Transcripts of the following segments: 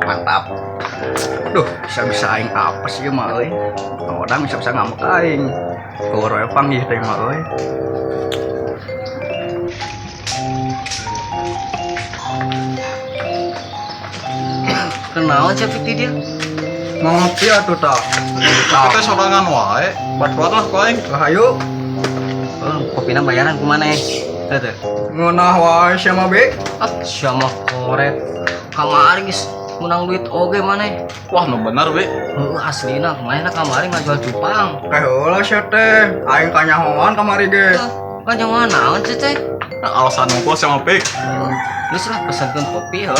Mantap. Duh, bisa-bisa aing apa sih mah euy. Orang bisa-bisa ngamuk aing. Kuroe panggih teh mah euy. Kenal cek di dia. Mau ngopi atuh tah. Kita sorangan wae, buat lah kau aing. Hayu, Kopina bayaran kemana ya? Itu. ngeunah wae sia mah be. Ah, siapa korek? Kamari guys, menang duit oge mana? Wah, no bener be. Aslina kemarin kamari ngajual cupang. Kayak heula sia teh. Aing kanyahoan kamari ge. Kan jangan naon sih teh? Alasan ngumpul sama pik. Terus lah pesankan kopi ya.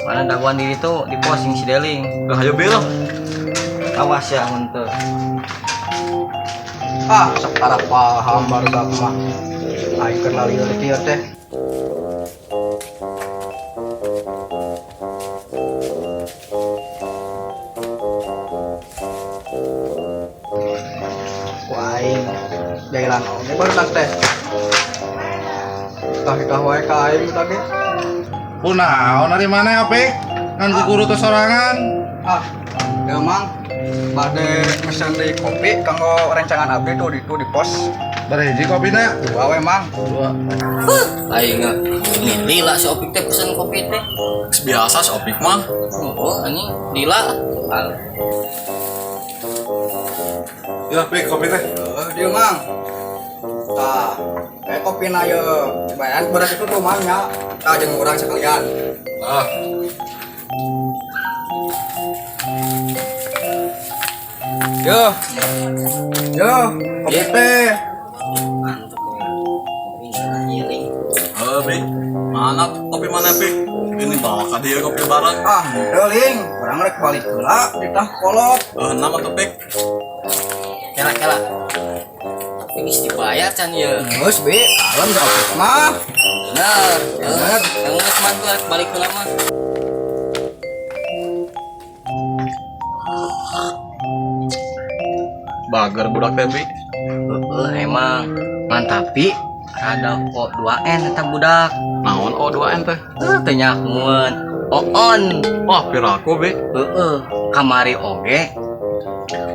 Mana daguan diri tuh di posting si Deling. Udah ayo bel. Awas ya untuk. Ah, sekarang paham baru mah. Aing kenal ieu kieu teh. Wah, aing jailan oge baru teh. Tah wae ka aing tah ge. Kunaon dari mana ya, Pik? Kan guru teh sorangan. Ah, emang bade mesen di kopi kanggo rencangan abdi tuh di pos. Berhiji kopina? Dua we mang. Aing ini lila si Opik teh pesan kopi teh. Biasa si Opik mah. Oh, ini lila. Ya, Pik, kopi teh. Dia mang. Tah, kayak kopi na ye. Bayan beres itu tuh mangnya. Tah jeung urang sekalian. Ah, Yo. Yo, kopi teh. Mantap ini ngiling. Be. Mana kopi mana pik? Ini bawa ka dia kopi bareng. Ah, deling. Urang rek balik heula di tah kolot. Nama tuh pik. Kela. Tapi geus dibayar can ya. Geus be, kalem da kopi mah. Bener. Yang geus mantu balik heula mah. Bager budak teh bi. Emang mantapi ada kok 2N eta budak. Naon O2N teh? Teu nyamun. On. Wah, piraku be. Kamari oge.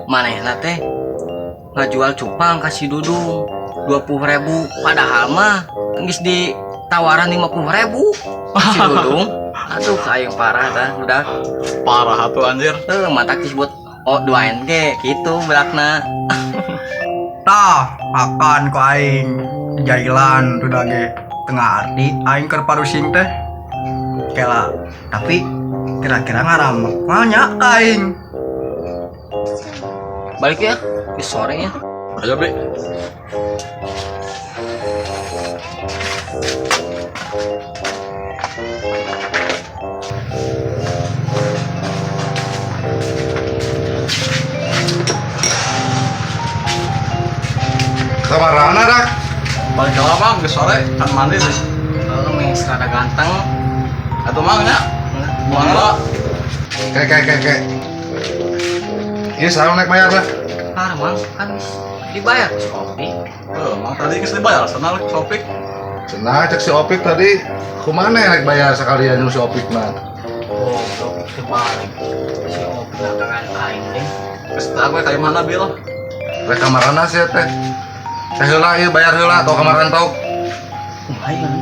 Manehna teh ngajual cupang kasih Dudung 20.000 padahal mah geus ditawaran 50.000 si Dudung. Aduh, aing parah dah budak. Parah atuh anjir. Mata disebut O2N ge gitu berakna. Tah, akan ku aing jailan tuh dage tengah arti aing keur parusing teh. Kela, tapi kira-kira ngaramek mah nya ka aing. Balik ya ke sore ya. Ayo be. kamarana dak. Balik ke mang ke sore kan mandi sih. Meng rada ganteng. Atuh mangnya. Mana? Kayak. Ini selalu naik bayar dah. Mang kan dibayar si kopi. Mang tadi geus dibayar sana ke Opik. Cenah cek si Opik tadi, kumana ya naik bayar sekalian si Opik mah. Oh, kopi kebalik. Si kopi dagangan aing deh. Geus tah gue kayak mana bil? Rek kamarana sih teh. Teh heula ieu bayar heula atau kamaran tau. Lumayan.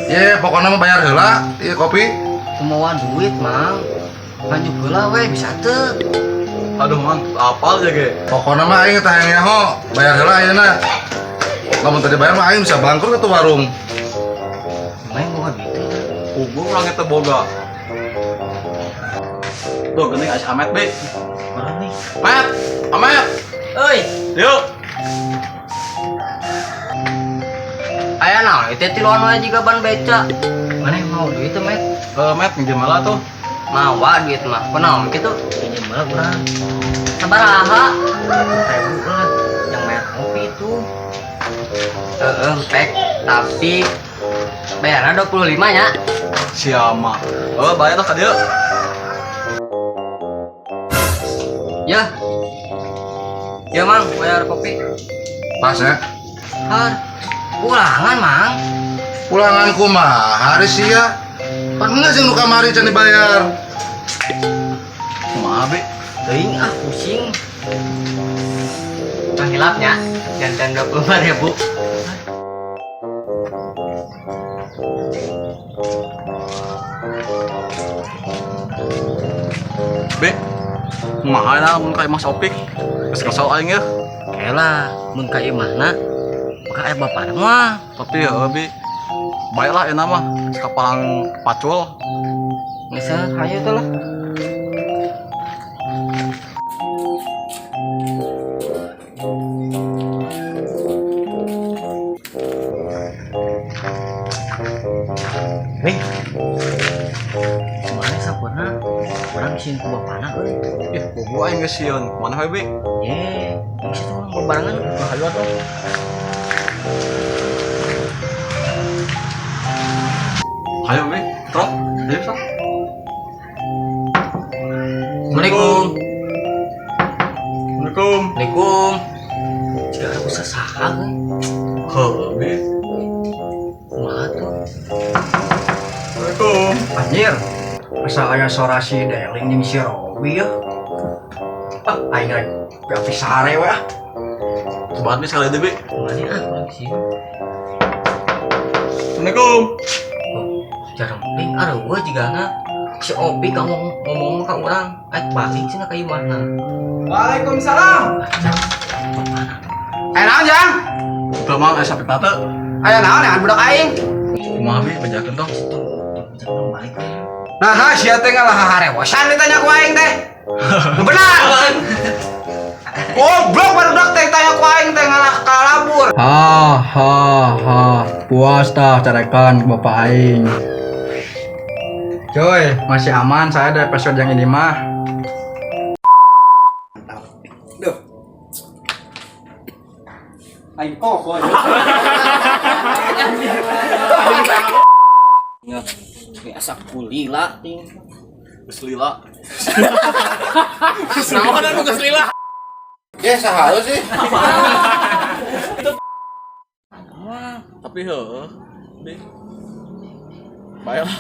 Ye, pokoknya mah bayar heula ieu kopi. Kemauan duit, Mang. Lanjut heula we bisa teu. Aduh mang, apal aja ge. Pokoknya mah aing teh nyaho, bayar heula ayeuna. Lamun tadi bayar mah aing bisa bangkrut atuh warung. Main mau gitu. Ugur orang itu boga. Tuh gini aja Ahmed be. Orang nih. Ahmed. Oi, Yuk. aya naon itu tiluan we jiga ban beca. Mana mau duit teh, Met? Ahmed pinjam malah tuh. Mau duit mah. Kunaon kitu? Pinjem bae urang. Sabaraha? 20.000 lah. Yang merek kopi itu. Pek, tapi bayarnya 25 nya. Siapa? Oh bayar lah ke dia. Ya. Ya, Mang, bayar kopi. Pas ya. Har. Ulangan, Mang. Pulangan kumaha hari sia. Pangga sih nu kamari can dibayar. Kumaha be? Teuing ah pusing. Penghilapnya jantan 25.000. Be, kumaha na mun ka Mas Opik? Geus kesel aing ya. Kela mun ka imahna maka aya bapana mah. Tapi ya be, baiklah enak mah kapang pacul. Bisa hayu teh lah. Nih, kemarin sampurna orang sieun ku bapana euy. Ih, bobo aing geus sieun. Mana we be? Ye, bisa tuh berbarengan hayu atuh. Hayo be, trok. Ayo sok. Assalamualaikum. Assalamualaikum. Assalamualaikum. Jika aku sasaha euy. Heuh be. Kumaha tuh? Assalamualaikum. Anjir, asa aya suara si Deling jeung si Robi ya. Ah, aing rek gapi sare we ah. Coba nih sekali deh be. Kumaha nih ah kurang sih. Assalamualaikum. Jarang penting ada gua juga na si Opi kamu ngomong ke orang balik sih ke imahna. Waalaikumsalam. Aya naon, Jang? Teu mah aya sapi tata. Aya naon ya budak aing? Kumaha be bejakeun tong? Itu jangan balik. Nah, sia teh ngalah harewosan ditanya ku aing teh. Nu benar. Goblok barudak teh tanya ku aing teh ngalah kalabur. Ha. Puas tah carekan Bapak aing. Coy, masih aman saya dari episode yang ini mah. Duh. Aing kok. Biasa kulila ting. Geus lila. Naon anu geus lila? Ya saha sih? Tapi heuh be. Baiklah.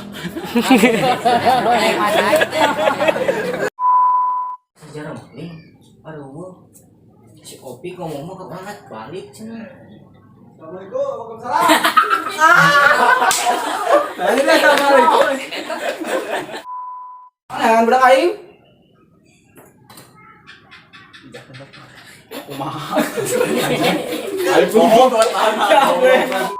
Sejarah penting. Aduh gua si Opi ngomong ke orang balik cenah. Assalamualaikum. Assalamualaikum. Jangan budak aing. Kumaha? Ayo bohong buat anak.